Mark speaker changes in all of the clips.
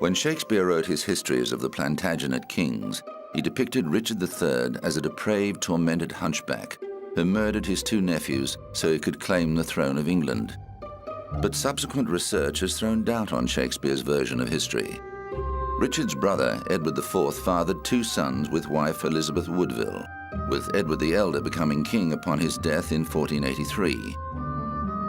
Speaker 1: When Shakespeare wrote his histories of the Plantagenet kings, he depicted Richard III as a depraved, tormented hunchback who murdered his two nephews so he could claim the throne of England. But subsequent research has thrown doubt on Shakespeare's version of history. Richard's brother, Edward IV, fathered two sons with wife Elizabeth Woodville, with Edward the Elder becoming king upon his death in 1483.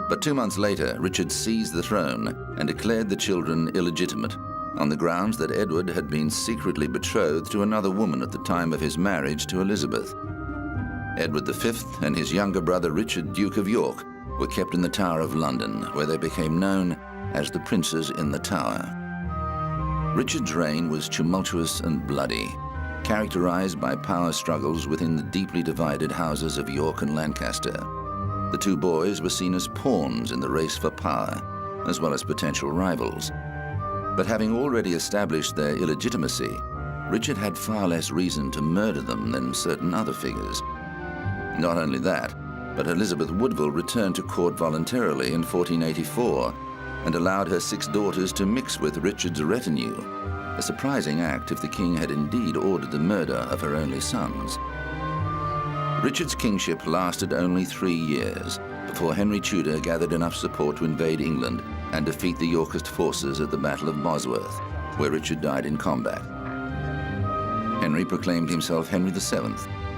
Speaker 1: But 2 months later, Richard seized the throne and declared the children illegitimate, on the grounds that Edward had been secretly betrothed to another woman at the time of his marriage to Elizabeth. Edward V and his younger brother Richard, Duke of York, were kept in the Tower of London, where they became known as the Princes in the Tower. Richard's reign was tumultuous and bloody, characterized by power struggles within the deeply divided houses of York and Lancaster. The two boys were seen as pawns in the race for power, as well as potential rivals. But having already established their illegitimacy, Richard had far less reason to murder them than certain other figures. Not only that, but Elizabeth Woodville returned to court voluntarily in 1484 and allowed her 6 daughters to mix with Richard's retinue, a surprising act if the king had indeed ordered the murder of her only sons. Richard's kingship lasted only 3 years before Henry Tudor gathered enough support to invade England and defeat the Yorkist forces at the Battle of Bosworth, where Richard died in combat. Henry proclaimed himself Henry VII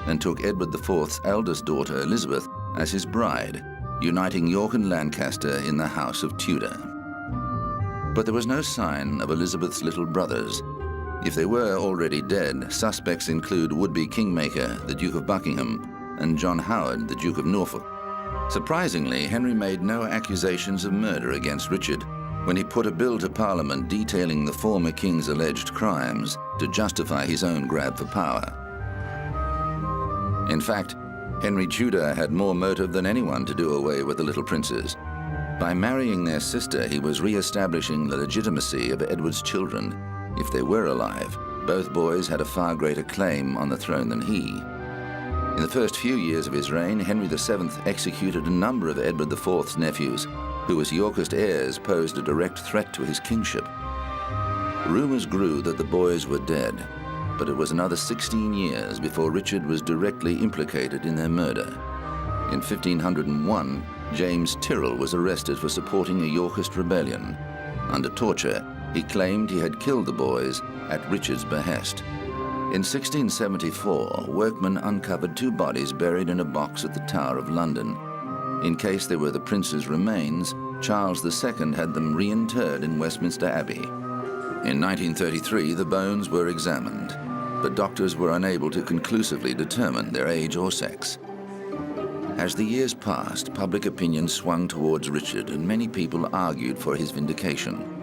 Speaker 1: and took Edward IV's eldest daughter, Elizabeth, as his bride, uniting York and Lancaster in the House of Tudor. But there was no sign of Elizabeth's little brothers. If they were already dead, suspects include would-be kingmaker, the Duke of Buckingham, and John Howard, the Duke of Norfolk. Surprisingly, Henry made no accusations of murder against Richard when he put a bill to Parliament detailing the former king's alleged crimes to justify his own grab for power. In fact, Henry Tudor had more motive than anyone to do away with the little princes. By marrying their sister, he was re-establishing the legitimacy of Edward's children. If they were alive, both boys had a far greater claim on the throne than he. In the first few years of his reign, Henry VII executed a number of Edward IV's nephews, who as Yorkist heirs posed a direct threat to his kingship. Rumors grew that the boys were dead, but it was another 16 years before Richard was directly implicated in their murder. In 1501, James Tyrrell was arrested for supporting a Yorkist rebellion. Under torture, he claimed he had killed the boys at Richard's behest. In 1674, workmen uncovered 2 bodies buried in a box at the Tower of London. In case they were the prince's remains, Charles II had them reinterred in Westminster Abbey. In 1933, the bones were examined, but doctors were unable to conclusively determine their age or sex. As the years passed, public opinion swung towards Richard, and many people argued for his vindication.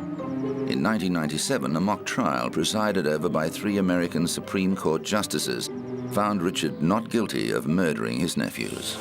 Speaker 1: In 1997, a mock trial presided over by 3 American Supreme Court justices found Richard not guilty of murdering his nephews.